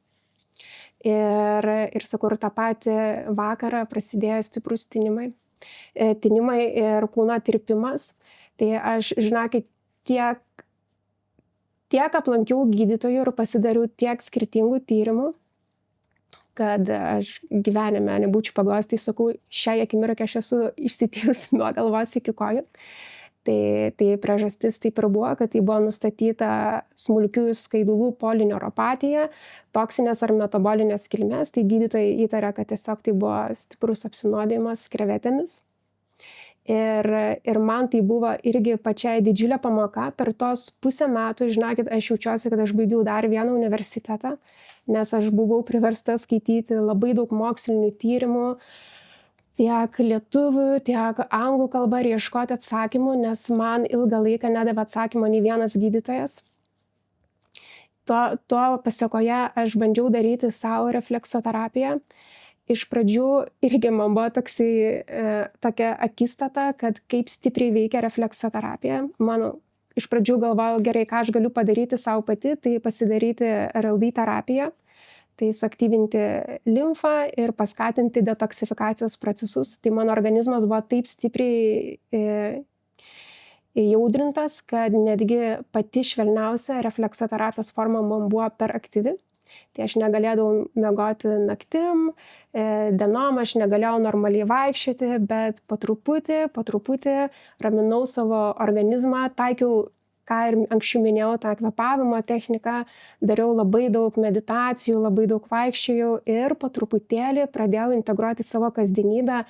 Ir sakau, ir tą patį vakarą prasidėjo stiprus tinimai ir kūno tirpimas. Tai aš, žinokit, tiek aplankiau gydytojų ir pasidariau tiek skirtingų tyrimų, kad aš gyvenime nebūčiau pagalvojus, tai sakau, šią akimirką aš esu išsityrusi nuo galvos iki kojų. Tai priežastis taip ir buvo, kad tai buvo nustatyta smulkiųjų skaidulų polineuropatija, toksinės ar metabolinės kilmės. Tai gydytojai įtarė, kad tiesiog tai buvo stiprus apsinuodijimas krevetėmis. Ir man tai buvo irgi pačiai didžiulė pamoka. Per tos pusę metų, žinokit, aš jaučiuosi, kad aš baigiau dar vieną universitetą, nes aš buvau priversta skaityti labai daug mokslinių tyrimų, tiek lietuvių, tiek anglų kalba ir ieškoti atsakymų, nes man ilgą laiką nedavė atsakymo nei vienas gydytojas. Tuo pasiekoje aš bandžiau daryti savo refleksoterapiją. Iš pradžių irgi man buvo tokia akistata, kad kaip stipriai veikia refleksoterapija. Iš pradžių galvojau, gerai, ką aš galiu padaryti savo pati, tai pasidaryti RLD terapiją. Tai suaktyvinti limfą ir paskatinti detoksifikacijos procesus. Tai mano organizmas buvo taip stipriai įjaudrintas, kad netgi pati švelniausia refleksoterapijos forma man buvo per aktyvi. Tai aš negalėdavau miegoti naktim, dienom aš negalėjau normaliai vaikščioti, bet po truputį raminau savo organizmą, taikiau, ką ir anksčiau minėjau, tą kvėpavimo techniką, dariau labai daug meditacijų, labai daug vaikščiojau ir po truputėlį pradėjau integruoti savo kasdienybę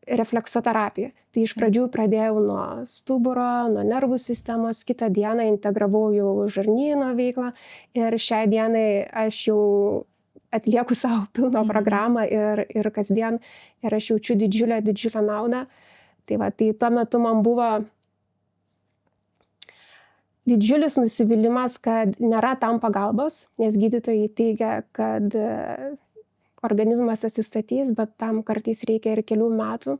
refleksoterapiją. Tai iš pradžių pradėjau nuo stuburo, nuo nervų sistemos, kitą dieną integravau jau žarnyno veiklą ir šiai dienai aš jau atlieku savo pilną programą ir kasdien ir aš jaučiu didžiulę naudą. Tai tuo metu man buvo didžiulis nusivylimas, kad nėra tam pagalbos, nes gydytojai teigia, kad organizmas atsistatys, bet tam kartais reikia ir kelių metų.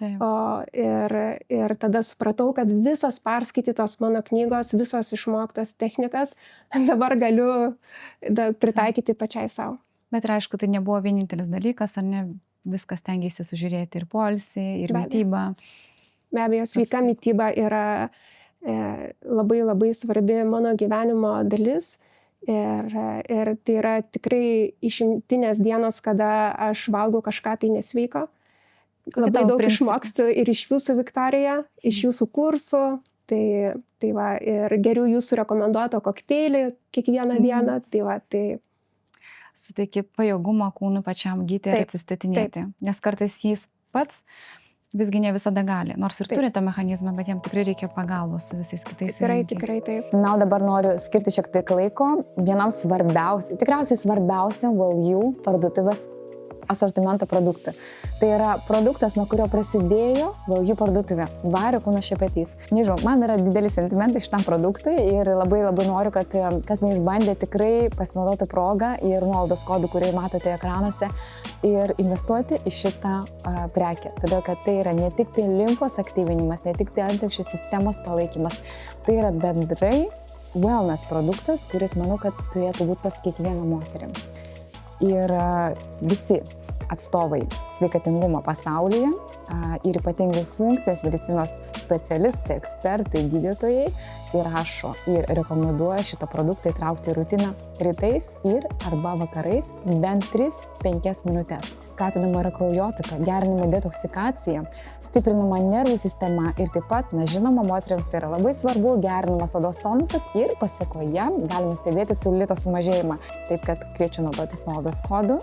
Ir tada supratau, kad visos perskaitytos mano knygos, visos išmoktos technikas dabar galiu pritaikyti pačiai savo. Bet ir aišku, tai nebuvo vienintelis dalykas, ar ne? Viskas tengiasi sužiūrėti ir poilsį, ir mytybą. Be abejo, sveika mytyba yra labai svarbi mano gyvenimo dalis. Ir tai yra tikrai išimtinės dienos, kada aš valgau kažką tai nesveiko. Labai daug išmokstu ir iš jūsų, Viktorija, iš jūsų kursų. Tai va, ir geriau jūsų rekomenduoto kokteilį kiekvieną dieną. Tai suteiki pajėgumą kūnui pačiam gyti ir atsistatinėti. Nes kartais jis pats visgi ne visada gali. Nors ir turi tą mechanizmą, bet jam tikrai reikia pagalbos su visais kitais. Tikrai taip. Na, o dabar noriu skirti šiek tiek laiko vienam svarbiausiam, tikriausiai svarbiausiam Well-You parduotuvės asortimento produktą. Tai yra produktas, nuo kurio prasidėjo Well-You parduotuvė. Vario kūno šepetys. Nežinau, man yra dideli sentimentai šitam produktui ir labai noriu, kad kas neišbandė tikrai pasinaudotų progą ir nuolaidos kodų, kurį matote ekranuose, ir investuoti į šitą prekę. Todėl, kad tai yra ne tik tai limfos aktyvinimas, ne tik tai antinksčių sistemos palaikymas. Tai yra bendrai wellness produktas, kuris manau, kad turėtų būti pas kiekvieną moterį. Ir visi atstovai sveikatingumo pasaulyje ir ypatingai funkcinės medicinos specialistai, ekspertai, gydytojai įrašo ir rekomenduoja šitą produktą įtraukti į rutiną rytais ir arba vakarais bent 3-5 minutės. Skatinama yra kraujotaka, gerinama detoksikacija, stiprinama nervų sistema ir taip pat, žinoma, moteriams tai yra labai svarbu, gerinamas odos tonusas ir pasiekoje galime stebėti celiulito sumažėjimą. Taip kad kviečiu naudotis nuolaidos kodu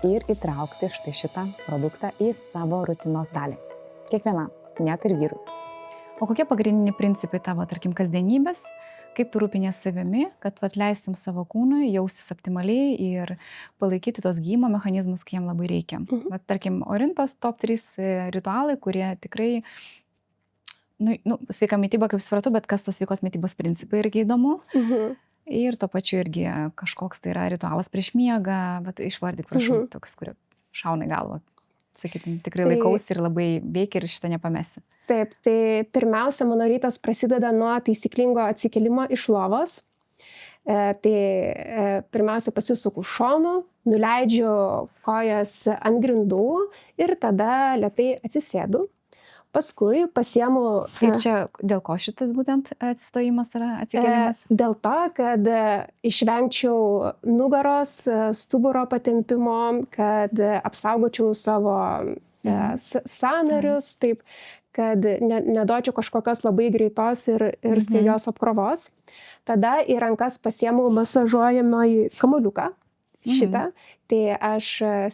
ir įtraukti štai šitą produktą į savo rutinos dalį. Kiekviena, net ir vyrų. O kokie pagrindiniai principai tavo, tarkim, kasdienybės, kaip tu rūpinies savimi, kad leistum savo kūnui jaustis optimaliai ir palaikyti tos gydymo mechanizmus, kai jam labai reikia? Tarkim, Orintos top 3 ritualai, kurie tikrai, sveika mytyba, kaip supratau, bet kas tos sveikos mytybos principai irgi įdomu. Ir to pačiu irgi kažkoks tai yra ritualas prieš miegą, bet išvardyk, prašau, toks, kurio šauna į galvą. Sakytum, tikrai laikausi ir labai veikia ir šitą nepamesiu. Taip, tai pirmiausia, mano rytas prasideda nuo taisyklingo atsikėlimo iš lovos. Pirmiausia, pasisuku šonu, nuleidžiu kojas ant grindų ir tada lėtai atsisėdu. Paskui pasiemu... Ir čia dėl ko šitas būtent atsistojimas yra atsikėlimas? Dėl to, kad išvengčiau nugaros, stuburo patempimo, kad apsaugočiau savo sąnarius, taip, kad neduočiau kažkokios labai greitos ir staigios apkrovos. Tada į rankas pasiemu masažuojamąjį kamuoliuką šitą. Tai aš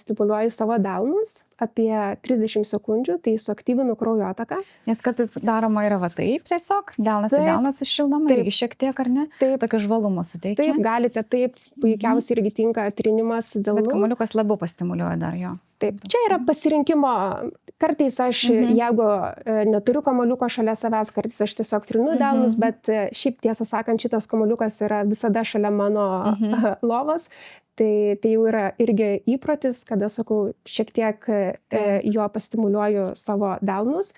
stimuliuoju savo delnus apie 30 sekundžių, tai suaktyvinu kraujotaką. Nes kartais daroma yra va taip tiesiog, delnas į delną sušildoma, irgi šiek tiek, ar ne? Taip. Tokio žvalumo suteikia. Taip, galite taip, puikiausiai irgi tinka trinimas delnų. Bet kamuoliukas labiau pastimuliuoja dar jo. Taip, čia yra pasirinkimo. Kartais aš, jeigu neturiu kamuoliuko šalia savęs, kartais aš tiesiog trinu delnus, bet šiaip tiesą sakant, šitas kamuoliukas yra visada šalia mano lovos. Tai jau yra irgi įprotis, kada, sakau, šiek tiek jo pastimuliuoju savo delnus.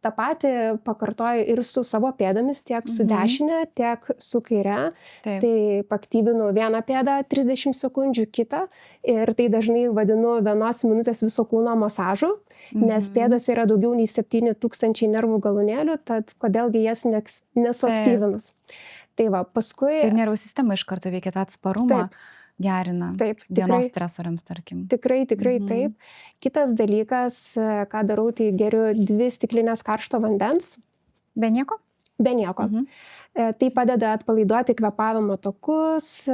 Ta pati pakartoju ir su savo pėdomis, tiek su dešinė, tiek su kaire. Taip. Tai paktyvinu vieną pėdą 30 sekundžių, kitą. Ir tai dažnai vadinu 1 minutės viso kūno masažu, nes pėdos yra daugiau nei 7000 nervų galūnėlių, tad kodėlgi jas nesuaktyvinus. Tai va, paskui... Ir nervų sistema iš karto veikia tą atsparumą. Taip. gerina Taip, dienos tikrai. stresoriams, tarkim. Tikrai taip. Kitas dalykas, ką darau, tai geriu 2 stiklinės karšto vandens, Be nieko? be nieko. Tai padeda atpalaiduoti kvėpavimo takus,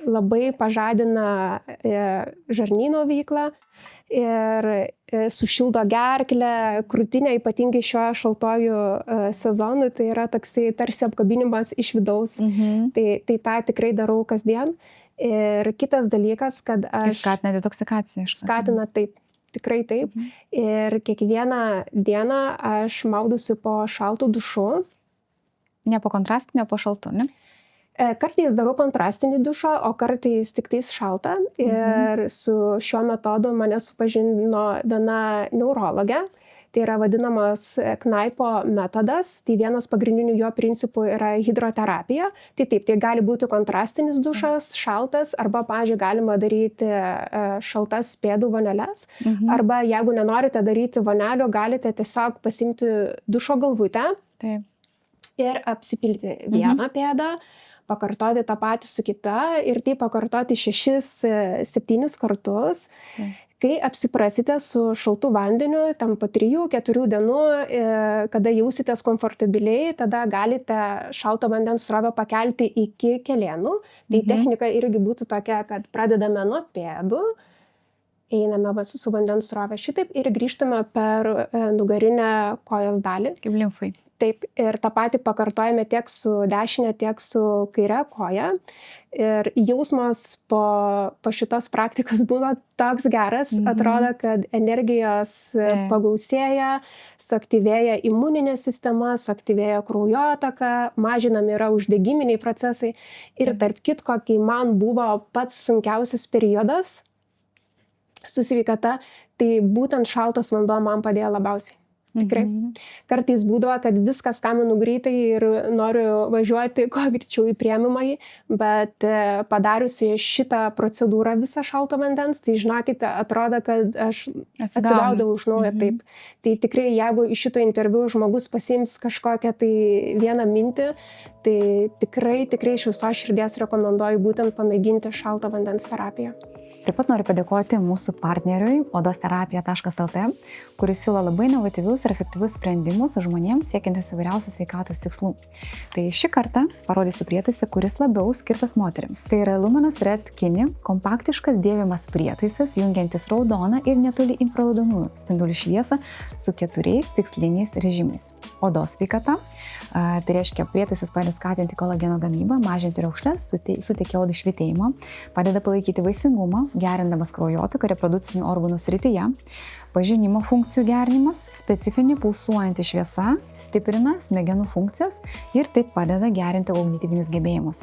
labai pažadina žarnyno veiklą ir sušildo gerklę, krūtinę, ypatingai šiuo šaltuoju sezonu, tai yra toksai tarsi apkabinimas iš vidaus. Tai tą tikrai darau kasdien. Ir kitas dalykas, kad Ir aš... skatina detoksikaciją. Skatina taip, tikrai taip. Ir kiekvieną dieną aš maudusi po šaltų dušu. Ne po kontrastinio, po šaltų, ne? Kartais darau kontrastinį dušą, o kartais tik tais šaltą. Ir su šiuo metodu mane supažindino viena neurologė. Tai yra vadinamas Knaipo metodas. Tai vienas pagrindinių jo principų yra hidroterapija. Tai taip, tai gali būti kontrastinis dušas, šaltas, arba, pavyzdžiui, galima daryti šaltas pėdų voneles. Arba jeigu nenorite daryti vonelių, galite tiesiog pasimti dušo galvutę. Taip. Ir apsipilti vieną pėdą, pakartoti tą patį su kita ir tai pakartoti 6-7 kartus. Kai apsiprasite su šaltu vandeniu, tam po 3-4 dienų, kada jausitės komfortabiliai, tada galite šalto vandens srovę pakelti iki kelienų. Tai technika irgi būtų tokia, kad pradedame nuo pėdų, einame su vandens srovė šitaip ir grįžtame per nugarinę kojos dalį. Kaip limfai. Taip, ir tą patį pakartojame tiek su dešinė, tiek su kaire koja. Ir jausmas po šitos praktikos buvo toks geras. Atrodo, kad energijos pagausėja, suaktyvėja imuninė sistema, suaktyvėja kraujotaka, mažinami yra uždegiminiai procesai. Ir tarp kitko, kai man buvo pats sunkiausias periodas su sveikata, tai būtent šaltas vanduo man padėjo labiausiai. Tikrai. Kartais būdavo, kad viskas skambinu greitai ir noriu važiuoti kuo greičiau į priėmimąjį, bet padariusi šitą procedūrą visą šalto vandens, tai žinokite, atrodo, kad aš atsigaudavau iš naujo taip. Tai tikrai, jeigu iš šito interviu žmogus pasiims kažkokią tai vieną mintį, tai tikrai iš visos širdies rekomenduoju būtent pamėginti šalto vandens terapiją. Taip pat noriu padėkoti mūsų partneriui odosterapija.lt, kuris siūlo labai inovatyvius ir efektyvius sprendimus žmonėms siekiantis įvairiausių sveikatos tikslų. Tai šį kartą parodysiu prietaisą, kuris labiau skirtas moteriams. Tai yra Luminous Red Kini, kompaktiškas dėvimas prietaisas, jungiantis raudoną ir netoli infraraudonųjų spindulių šviesą su 4 tiksliniais režimais. Odos sveikata, tai reiškia prietaisas padeda skatinti kolageno gamybą, mažinti raukšles, suteikia odai švytėjimo, padeda palaikyti vaisingumą, gerindamas kraujotaką reprodukcinių organų srityje, pažinimo funkcijų gerinimas, specifinė pulsuojanti šviesa, stiprina smegenų funkcijas ir taip padeda gerinti kognityvinius gebėjimus,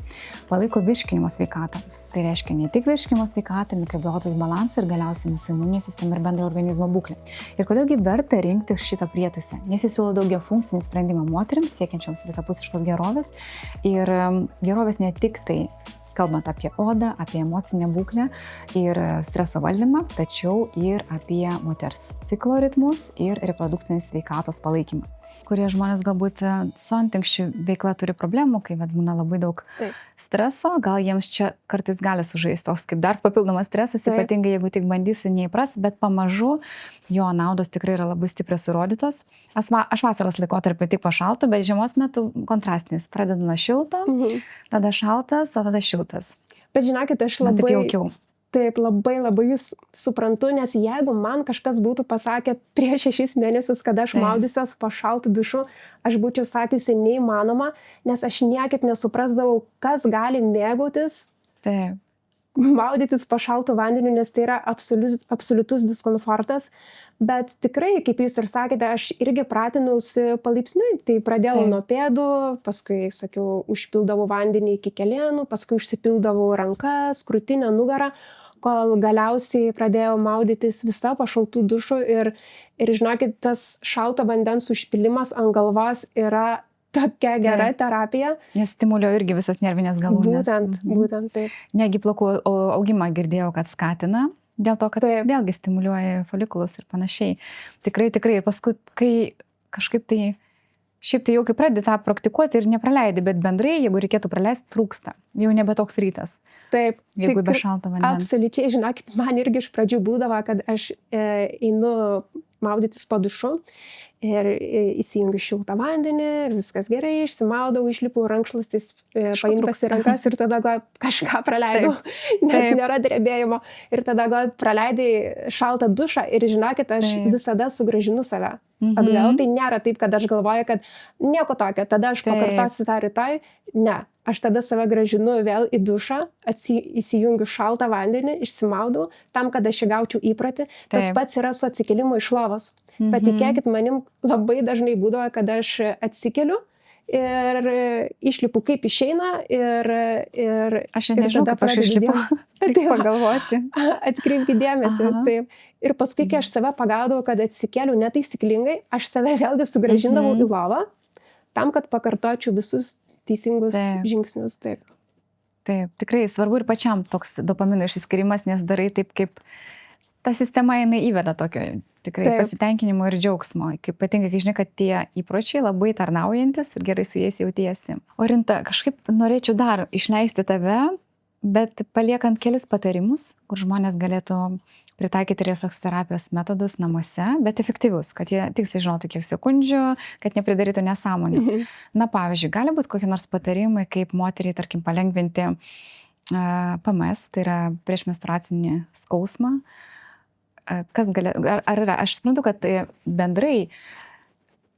palaiko virškinimo sveikatą. Tai reiškia ne tik virškinimo sveikatą, mikrobiotos balansą ir galiausiai mūsų imuninę sistemą ir bendrą organizmo būklę. Ir kodėlgi verta rinkti šitą prietaisą, nes jis siūlo daugia funkcinį sprendimą moteriams siekiančioms visapusiškos gerovės ir gerovės ne tik tai kalbant apie odą, apie emocinę būklę ir streso valdymą, tačiau ir apie moters ciklo ritmus ir reprodukcinės sveikatos palaikymą. Kurie žmonės galbūt su antinkščių veikla turi problemų, kai būna labai daug streso, gal jiems čia kartais gali sužaisti toks kaip dar papildomas stresas, ypatingai jeigu tik bandysi neįpras, bet pamažu jo naudos tikrai yra labai stiprios įrodytos. Aš vasaros laikotarpį tik pašaltų, bet žiemos metu kontrastinis. Pradedu nuo šilto, tada šaltas, o tada šiltas. Bet žinokit, aš Man taip jaukiau. Taip, labai jūs suprantu, nes jeigu man kažkas būtų pasakę prieš 6 mėnesius, kad aš maudysiuos po šaltų dušu, aš būčiau sakiusi neįmanoma, nes aš niekaip nesuprasdavau, kas gali mėgautis maudytis po šaltų vandeniu, nes tai yra absoliutus diskomfortas. Bet tikrai, kaip jūs ir sakėte, aš irgi pratinausi palaipsniui. Tai pradėjau nuo pėdų, paskui, sakiau, užpildavau vandenį iki kelienų, paskui užsipildavau rankas, krūtinę, nugarą, kol galiausiai pradėjau maudytis visą po šaltų dušų. Ir žinokit, tas šalto vandens užpilimas ant galvos yra tokia gera terapija. Nes stimuliuoja irgi visas nervinės galūnės. Būtent taip. Negi plaukų augimą girdėjau, kad skatina, dėl to, kad vėlgi stimuliuoja folikulus ir panašiai. Tikrai. Ir paskui, kai kažkaip tai Šiaip tai jau kai pradedi tą praktikuoti ir nepraleidi, bet bendrai, jeigu reikėtų praleisti, trūksta. Jau nebe toks rytas, Taip. jeigu be tikr- šalto vandens. Absoliučiai, žinokit, man irgi iš pradžių būdavo, kad aš einu maudytis po dušu ir įsijungiu šiltą vandenį ir viskas gerai, išsimaudau, išlipu rankšluostis paimtas į rankas ir tada gal kažką praleidau, nes Taip. nėra drebėjimo. Ir tada gal praleidai šaltą dušą ir žinokit, aš Taip. visada sugrąžinu save. Mhm. Atgal tai nėra taip, kad aš galvoju, kad nieko tokio, tada aš Taip. pakartosiu tą rytoj. Ne, aš tada save grąžinu vėl į dušą, įsijungiu šaltą vandenį, išsimaudau, tam, kad aš įgaučiau įpratį. Tas Taip. pats yra su atsikėlimu iš lovos. Bet tikėkit manim, labai dažnai būdavo, kad aš atsikeliu ir išlipu kaip išeina ir Aš ir nežinau, tada kaip aš pradedu išlipau. dieną. Reikia pagalvoti. Atkreipkite dėmesį. Aha. Taip. Ir paskui, kai aš save pagaudavau, kad atsikeliu netaisyklingai, aš save vėlgi sugrąžindavau į lovą, tam, kad pakartočiau visus teisingus Taip. žingsnius. Taip. Taip, tikrai svarbu ir pačiam toks dopamino išsiskirimas, nes darai taip, kaip ta sistema jinai įveda tokio tikrai Taip. pasitenkinimo ir džiaugsmo. Kaip patinka, kai žinai, kad tie įpročiai labai tarnaujantis ir gerai su jais jautiesi. Orinta, kažkaip norėčiau dar išleisti tave, bet paliekant kelis patarimus, kur žmonės galėtų pritaikyti refleksoterapijos metodus namuose, bet efektyvius, kad jie tiksliai žinotų kiek sekundžių, kad nepridarytų nesąmonių. Mhm. Na, pavyzdžiui, gali būti kokie nors patarimai, kaip moteriai, tarkim, palengvinti PMS, tai yra prieš menstruacinį skausmą. Kas ar yra? Aš suprantu, kad bendrai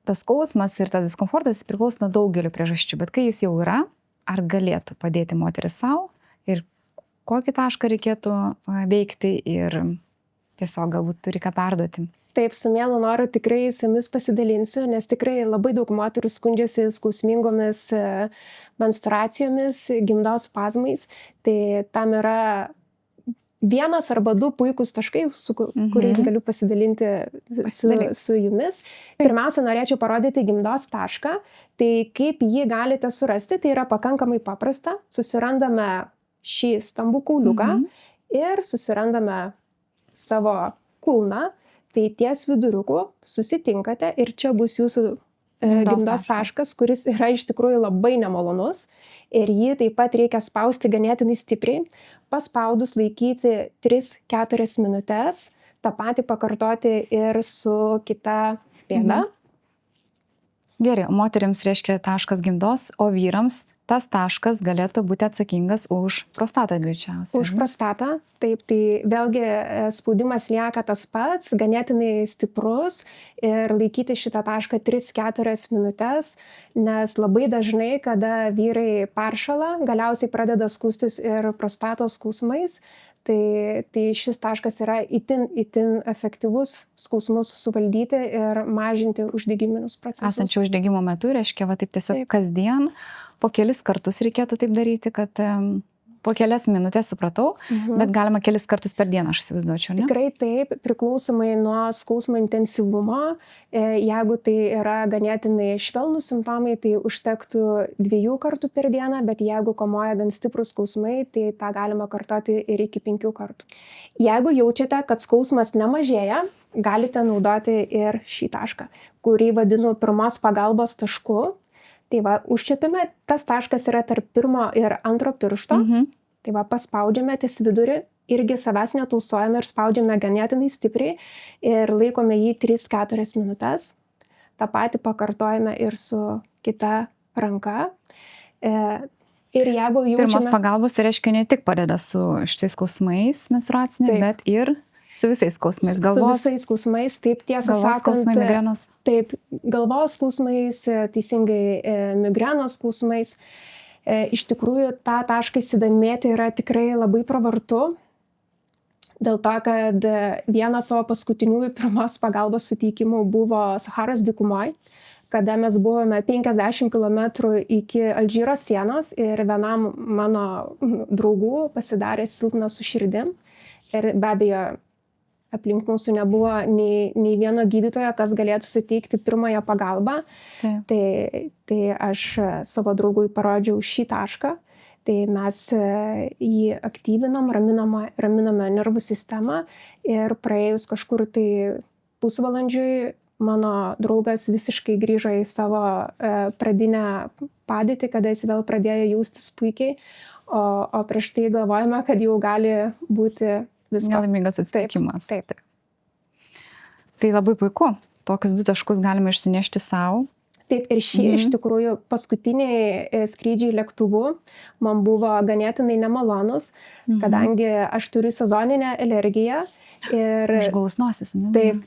tas skausmas ir tas diskomfortas priklauso nuo daugelių priežasčių, bet kai jis jau yra, ar galėtų padėti moteris savo ir kokį tašką reikėtų veikti ir tiesiog galbūt turi ką perduoti. Taip, su mielu noru tikrai su jumis pasidalinsiu, nes tikrai labai daug moterų skundžiasi skausmingomis menstruacijomis, gimdos spazmais. Tai tam yra vienas arba du puikūs taškai, su kuriais galiu pasidalinti su jumis. Pirmiausia, norėčiau parodyti gimdos tašką. Tai kaip jį galite surasti, tai yra pakankamai paprasta. Susirandame šį stambų kauliuką ir susirandame savo kulną. Tai ties viduriuku susitinkate ir čia bus jūsų gimdos taškas, kuris yra iš tikrųjų labai nemalonus ir jį taip pat reikia spausti ganėtinai stipriai. Paspaudus laikyti 3-4 minutės, tą patį pakartoti ir su kita pėda. Gerai, o moteriams reiškia taškas gimdos, o vyrams tas taškas galėtų būti atsakingas už prostatą greičiausiai. Už prostatą, taip, tai vėlgi spaudimas lieka tas pats, ganėtinai stiprus ir laikyti šitą tašką 3-4 minutės, nes labai dažnai, kada vyrai peršala, galiausiai pradeda skųstis ir prostatos skausmais, tai šis taškas yra itin efektyvus skausmus suvaldyti ir mažinti uždegiminius procesus. Esančio uždegimo metu reiškia, va taip tiesiog kasdien po kelis kartus reikėtų taip daryti, kad po kelias minutės supratau, bet galima kelis kartus per dieną, aš įsivaizduočiau, ne? Tikrai taip, priklausomai nuo skausmo intensyvumo. Jeigu tai yra ganėtinai švelnūs simptomai, tai užtektų 2 kartų per dieną, bet jeigu kamuoja gan stiprus skausmai, tai tą galima kartoti ir iki 5 kartų. Jeigu jaučiate, kad skausmas nemažėja, galite naudoti ir šį tašką, kurį vadinu pirmos pagalbos tašku. Tai va, užčiapime, tas taškas yra tarp 1 ir 2 piršto. Tai va, paspaudžiame ties vidurį, irgi savęs netausojame ir spaudžiame ganėtinai stipriai ir laikome jį 3-4 minutės. Ta patį pakartojame ir su kita ranka. Ir jeigu jaučiame... Pirmos pagalbos tai reiškia ne tik padeda su šitais skausmais menstruaciniai, bet ir su visais skausmais, galvos. Su visais skausmais, taip, tiesą sakant. Galvos skausmai, migrenos. Taip, galvos skausmais, teisingai migrenos skausmais. Iš tikrųjų, tą tašką įsidėmėti yra tikrai labai pravartu. Dėl to, kad vienas savo paskutiniųjų pirmos pagalbos suteikimų buvo Saharos dykumoje, kada mes buvome 50 km iki Alžyro sienos ir vienam mano draugų pasidarė silpna su širdim. Ir be abejo, aplink mūsų nebuvo nei vieno gydytojo, kas galėtų suteikti pirmąją pagalbą. Tai aš savo draugui parodžiau šį tašką. Tai mes jį aktyvinam, raminame nervų sistemą ir praėjus kažkur tai pusvalandžiui mano draugas visiškai grįžo į savo pradinę padėtį, kada jis vėl pradėjo jaustis puikiai, o prieš tai galvojame, kad jau gali būti visko. Nelaimingas atsitikimas. Taip. Tai labai puiku. Tokius 2 taškus galime išsinešti savo. Taip, ir iš tikrųjų paskutiniai skrydžiai lėktuvu man buvo ganėtinai nemalonus, kadangi aš turiu sezoninę alergiją. Ir užgulus nosis, ne? Taip,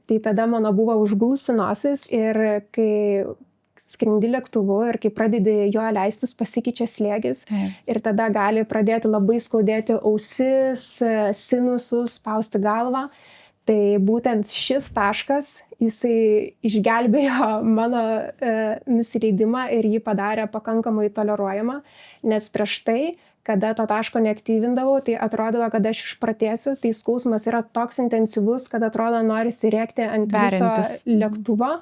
tai tada mano buvo užgulusi nosis ir kai skrendi lėktuvu ir kai pradedi jo leistis, pasikeičia slėgis. Taip. Ir tada gali pradėti labai skaudėti ausis, sinusus, spausti galvą. Tai būtent šis taškas, jisai išgelbėjo mano nusileidimą ir jį padarė pakankamai toleruojamą, nes prieš tai, kada to taško neaktyvindavau, tai atrodo, kad aš išpratėsiu, tai skausmas yra toks intensyvus, kad atrodo norisi rėkti ant viso lėktuvo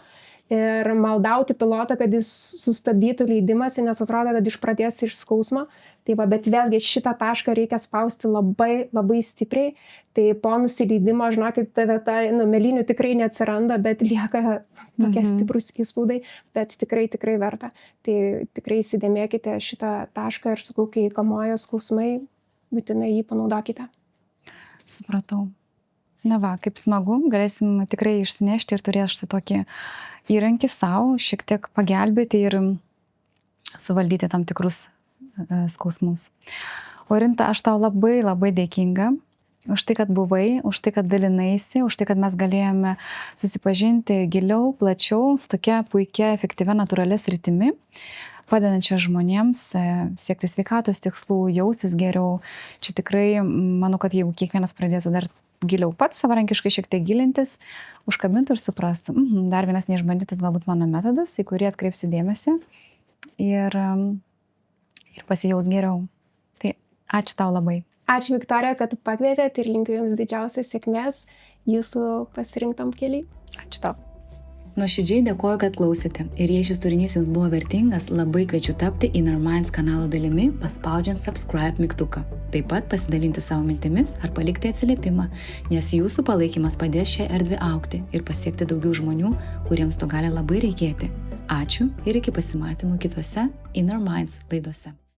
ir maldauti pilotą, kad jis sustabdytų leidimąsi, nes atrodo, kad išpratės iš skausmo. Tai va, bet vėlgi šitą tašką reikia spausti labai, labai stipriai. Tai po nusileidimo, žinokit, ta vieta, mėlynių tikrai neatsiranda, bet lieka tokie stiprus įspaudai, bet tikrai verta. Tai tikrai įsidėmėkite šitą tašką ir sakau, kai kamuoja skausmai, būtinai jį panaudokite. Supratau. Na va, kaip smagu, galėsim tikrai išsinešti ir turėti tokį įrankį savo, šiek tiek pagelbėti ir suvaldyti tam tikrus skausmus. O Rinta, aš tau labai, labai dėkinga už tai, kad buvai, už tai, kad dalinaisi, už tai, kad mes galėjome susipažinti giliau, plačiau su tokia puikia, efektyvia, natūralia sritimi, padedančia žmonėms siekti sveikatos tikslų, jaustis geriau. Čia tikrai, manau, kad jeigu kiekvienas pradėtų dar giliau pats savarankiškai šiek tiek gilintis, užkabintų ir suprastų, dar vienas neišbandytas galbūt mano metodas, į kurį atkreipsiu dėmesį ir pasijaus geriau. Tai ačiū tau labai. Ačiū, Viktorija, kad pakvietėt ir linkiu Jums didžiausios sėkmės jūsų pasirinktam keliui. Ačiū tau. Nuoširdžiai dėkoju, kad klausėte. Ir jei šis turinys Jums buvo vertingas, labai kviečiu tapti Inner Minds kanalo dalimi, paspaudžiant subscribe mygtuką. Taip pat pasidalinti savo mintimis ar palikti atsiliepimą, nes Jūsų palaikymas padės šią erdvę augti ir pasiekti daugiau žmonių, kuriems to gali labai reikėti. Ačiū ir iki pasimatymų kitose Inner Minds laidose.